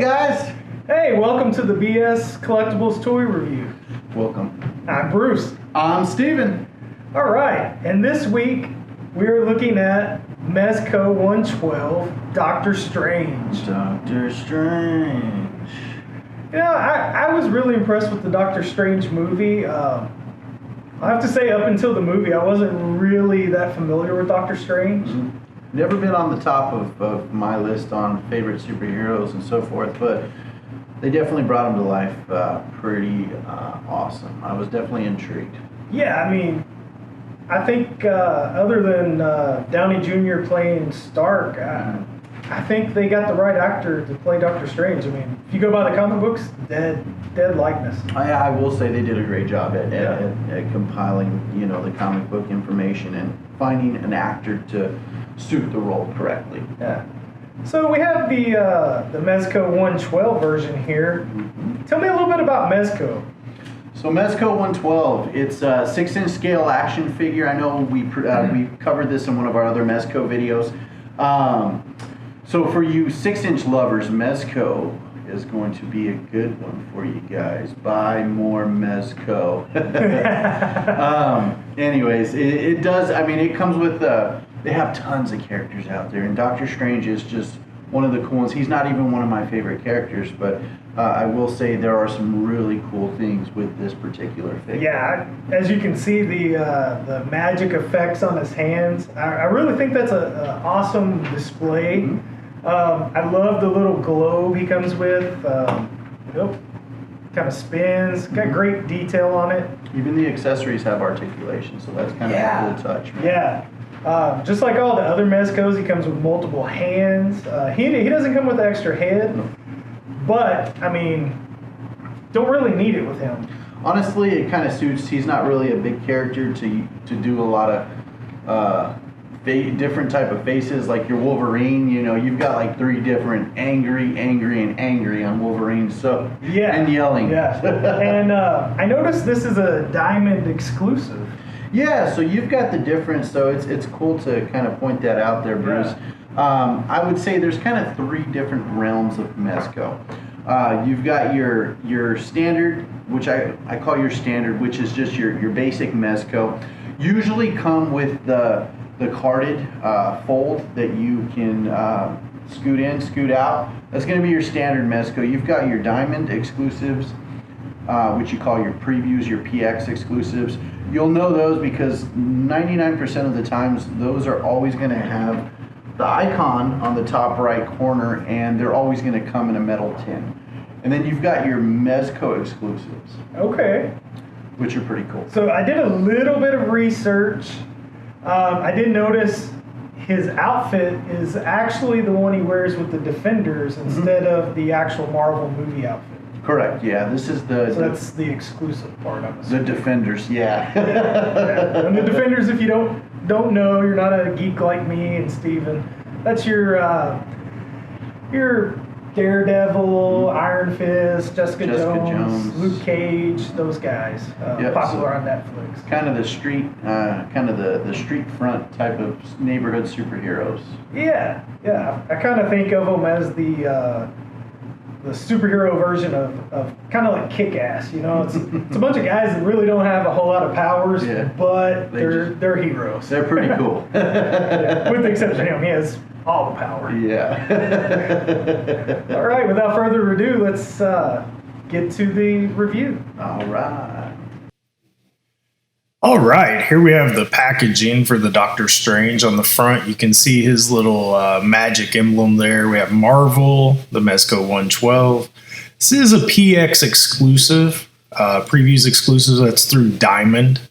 guys. Hey, welcome to the BS Collectibles Toy Review. Welcome. I'm Bruce. I'm Steven. All right, and this week we're looking at Mezco 112, Doctor Strange. Doctor Strange. You know, I was really impressed with the Doctor Strange movie. I have to say, up until the movie, I wasn't really that familiar with Doctor Strange. Mm-hmm. Never been on the top of my list on favorite superheroes and so forth, but they definitely brought him to life pretty awesome. I was definitely intrigued. Yeah, I mean, I think other than Downey Jr. playing Stark, I think they got the right actor to play Doctor Strange. I mean, if you go by the comic books, dead likeness. I will say they did a great job at compiling, the comic book information and finding an actor to suit the role correctly. Yeah. So we have the Mezco 112 version here. Mm-hmm. Tell me a little bit about Mezco. So Mezco 112, it's a 6-inch scale action figure. I know we covered this in one of our other Mezco videos. So for you 6-inch lovers, Mezco is going to be a good one for you guys. Buy more Mezco. Anyways, it does. I mean, it comes with. They have tons of characters out there, and Doctor Strange is just one of the cool ones. He's not even one of my favorite characters, but I will say there are some really cool things with this particular figure. Yeah, as you can see, the magic effects on his hands. I really think that's an awesome display. Mm-hmm. I love the little globe he comes with. Kind of spins. Got great detail on it. Even the accessories have articulation, so that's kind of a cool touch. Man. Yeah. Just like all the other Mezcos, he comes with multiple hands. He doesn't come with an extra head, but, I mean, don't really need it with him. Honestly, it kind of suits. He's not really a big character to do a lot of different type of faces. Like your Wolverine, you've got like 3 different angry, and angry on Wolverine. So and yelling. Yeah, and I noticed this is a Diamond exclusive. Yeah, so you've got the difference. So it's cool to kind of point that out there, Bruce. Yeah. I would say there's kind of 3 different realms of Mezco. You've got your standard, which I call your standard, which is just your basic Mezco. Usually come with the carded fold that you can scoot in, scoot out. That's going to be your standard Mezco. You've got your Diamond exclusives, which you call your previews, your PX exclusives. You'll know those because 99% of the times those are always going to have the icon on the top right corner, and they're always going to come in a metal tin. And then you've got your Mezco exclusives. Okay. Which are pretty cool. So I did a little bit of research. I did notice his outfit is actually the one he wears with the Defenders instead of the actual Marvel movie outfit. Correct. Yeah, this is So that's the exclusive part of it. The Defenders. Yeah. And the Defenders, if you don't know, you're not a geek like me and Steven. That's your Daredevil, Iron Fist, Jessica Jones, Luke Cage, those guys, popular on Netflix. Kind of the street, the street front type of neighborhood superheroes. Yeah. I kind of think of them as the superhero version of kind of like Kick-Ass. It's a bunch of guys that really don't have a whole lot of powers, but they're heroes. They're pretty cool. With the exception of him, he has all the power. Yeah. All right, without further ado, let's get to the review. All right, here we have the packaging for the Doctor Strange. On the front, you can see his little magic emblem there. We have Marvel, the Mezco 112. This is a PX exclusive, previews exclusive. That's through Diamond.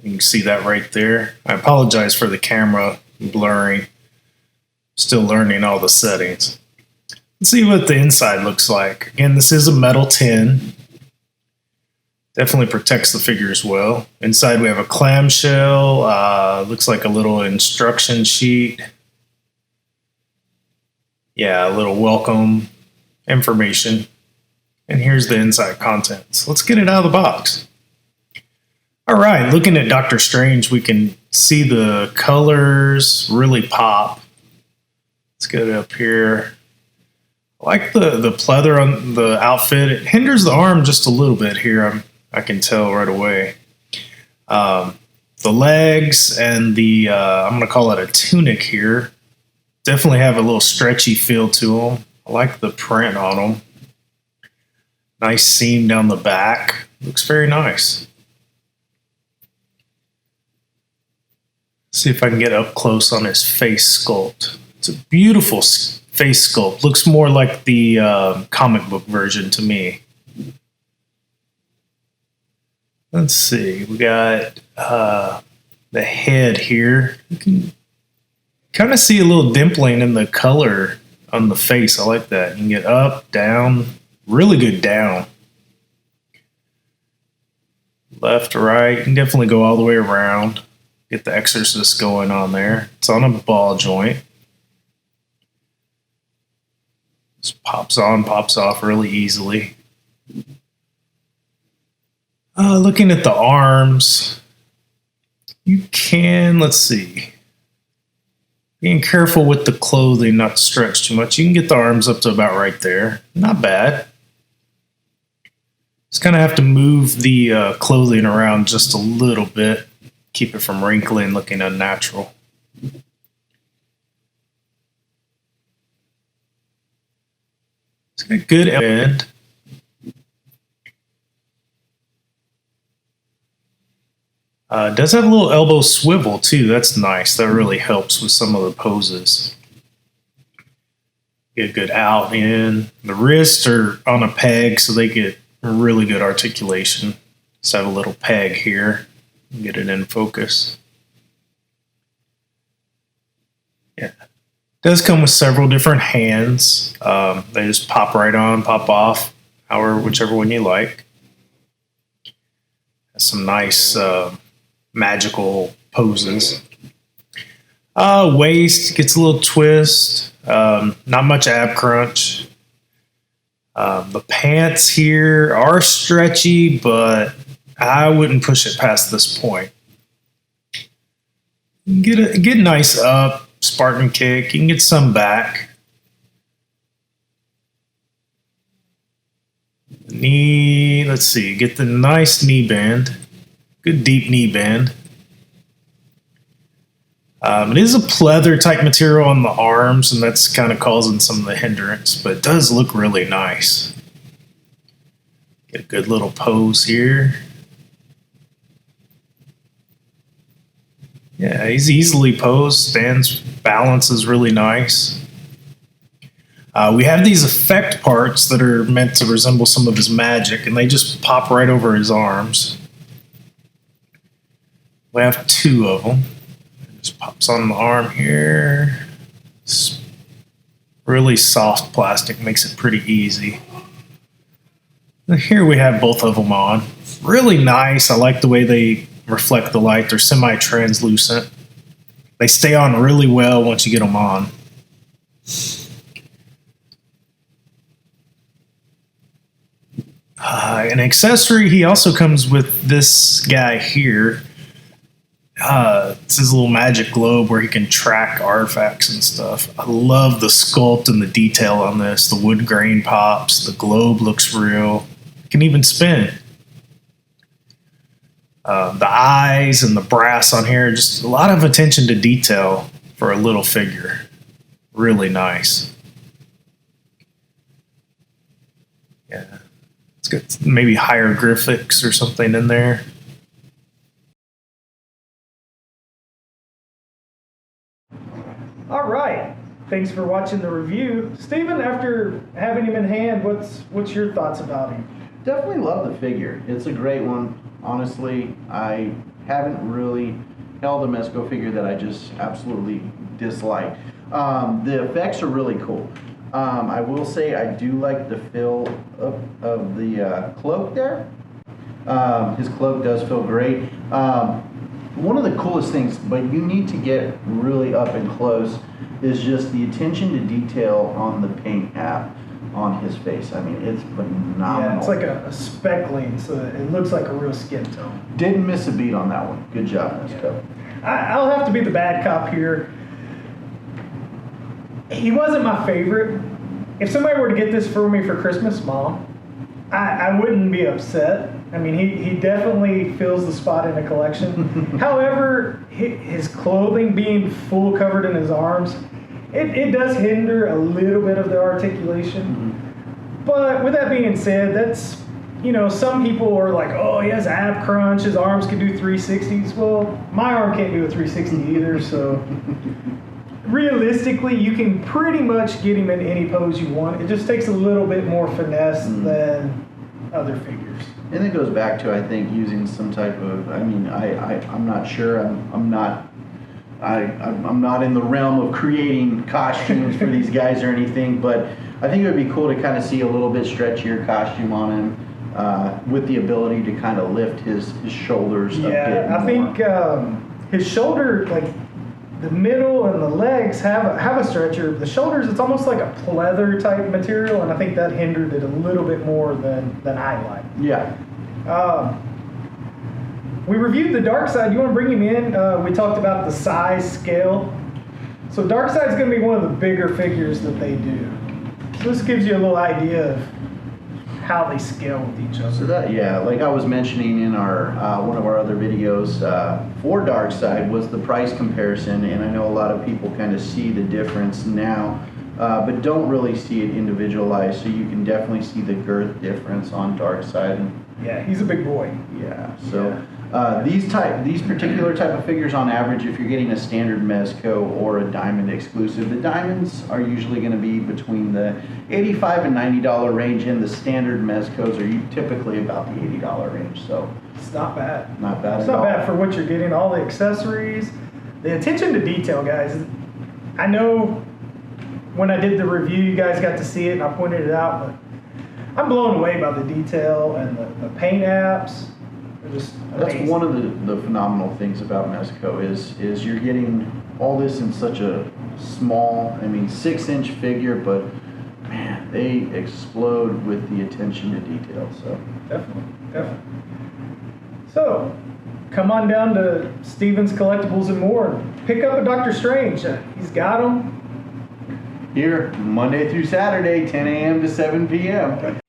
You can see that right there. I apologize for the camera blurring. Still learning all the settings. Let's see what the inside looks like. Again, this is a metal tin. Definitely protects the figure as well. Inside we have a clamshell. Looks like a little instruction sheet. Yeah, a little welcome information. And here's the inside contents. Let's get it out of the box. All right, looking at Doctor Strange, we can see the colors really pop. Let's get it up here. I like the pleather on the outfit. It hinders the arm just a little bit here. I can tell right away. The legs and the I'm gonna call it a tunic here. Definitely have a little stretchy feel to them. I like the print on them. Nice seam down the back. Looks very nice. See if I can get up close on his face sculpt. It's a beautiful face sculpt. Looks more like the comic book version to me. Let's see. We got the head here. You can kind of see a little dimpling in the color on the face. I like that. You can get up, down, really good down. Left, right. You can definitely go all the way around. Get the Exorcist going on there. It's on a ball joint. Just pops on, pops off really easily. Looking at the arms, you can, let's see. Being careful with the clothing not to stretch too much. You can get the arms up to about right there. Not bad. Just kind of have to move the clothing around just a little bit. Keep it from wrinkling, looking unnatural. It's got a good end. It does have a little elbow swivel too. That's nice. That really helps with some of the poses. Get a good out in. The wrists are on a peg, so they get really good articulation. Just have a little peg here. Get it in focus. Yeah. It does come with several different hands. They just pop right on, pop off, however, whichever one you like. Has some nice magical poses. Waist gets a little twist. Not much ab crunch. The pants here are stretchy, but I wouldn't push it past this point. Get a nice up, Spartan kick. You can get some back. Knee, let's see, get the nice knee bend. Good deep knee bend. It is a pleather type material on the arms, and that's kind of causing some of the hindrance, but it does look really nice. Get a good little pose here. Yeah, he's easily posed, stands, balance is really nice. We have these effect parts that are meant to resemble some of his magic, and they just pop right over his arms. We have two of them. Just pops on the arm here. It's really soft plastic, makes it pretty easy. And here we have both of them on. Really nice. I like the way they reflect the light. They're semi-translucent. They stay on really well once you get them on. An accessory, he also comes with this guy here. It's his little magic globe where he can track artifacts and stuff. I love the sculpt and the detail on this. The wood grain pops. The globe looks real. It can even spin. The eyes and the brass on here, just a lot of attention to detail for a little figure. Really nice. Yeah. It's got maybe hieroglyphics or something in there. All right. Thanks for watching the review. Steven, after having him in hand, what's your thoughts about him? Definitely love the figure. It's a great one. Honestly, I haven't really held a Mezco figure that I just absolutely dislike. The effects are really cool. I will say I do like the feel of the cloak there. His cloak does feel great. One of the coolest things, but you need to get really up and close, is just the attention to detail on the paint app on his face. I mean, it's phenomenal. Yeah, it's like a speckling, so it looks like a real skin tone. Didn't miss a beat on that one. Good job, Mezco. Yeah. I'll have to be the bad cop here. He wasn't my favorite, if somebody were to get this for me for Christmas, Mom, I wouldn't be upset. I mean, he definitely fills the spot in the collection. However, his clothing being full covered in his arms, it does hinder a little bit of the articulation. But with that being said, that's, some people are like, oh, he has ab crunch, his arms can do 360s. Well, my arm can't do a 360 either, so realistically, you can pretty much get him in any pose you want. It just takes a little bit more finesse than other figures. And it goes back to, I think, using some type of, I'm not sure, I'm not in the realm of creating costumes for these guys or anything, but I think it would be cool to kind of see a little bit stretchier costume on him with the ability to kind of lift his shoulders a bit more. Yeah, I think his shoulder, like the middle and the legs have a stretcher. The shoulders, it's almost like a pleather type material, and I think that hindered it a little bit more than I like. Yeah. We reviewed the Dark Side. You want to bring him in? We talked about the size scale. So Dark Side's going to be one of the bigger figures that they do. So this gives you a little idea of how they scale with each other. So that, yeah, like I was mentioning in our one of our other videos, for Dark Side was the price comparison, and I know a lot of people kind of see the difference now, but don't really see it individualized. So you can definitely see the girth difference on Dark Side. Yeah, he's a big boy. Yeah. So these particular type of figures, on average, if you're getting a standard Mezco or a Diamond exclusive, the Diamonds are usually going to be between the $85 and $90 range, and the standard Mezcos are typically about the $80 range. So it's not bad. Not bad. It's at not all. bad for what you're getting. All the accessories, the attention to detail, guys. I know when I did the review, you guys got to see it, and I pointed it out, but I'm blown away by the detail and the paint apps. They're just amazing. That's one of the phenomenal things about Mezco is you're getting all this in such a small, 6-inch figure, but man, they explode with the attention to detail. So Definitely. So, come on down to Steven's Collectibles and More and pick up a Doctor Strange. He's got them. here, Monday through Saturday, 10 a.m. to 7 p.m.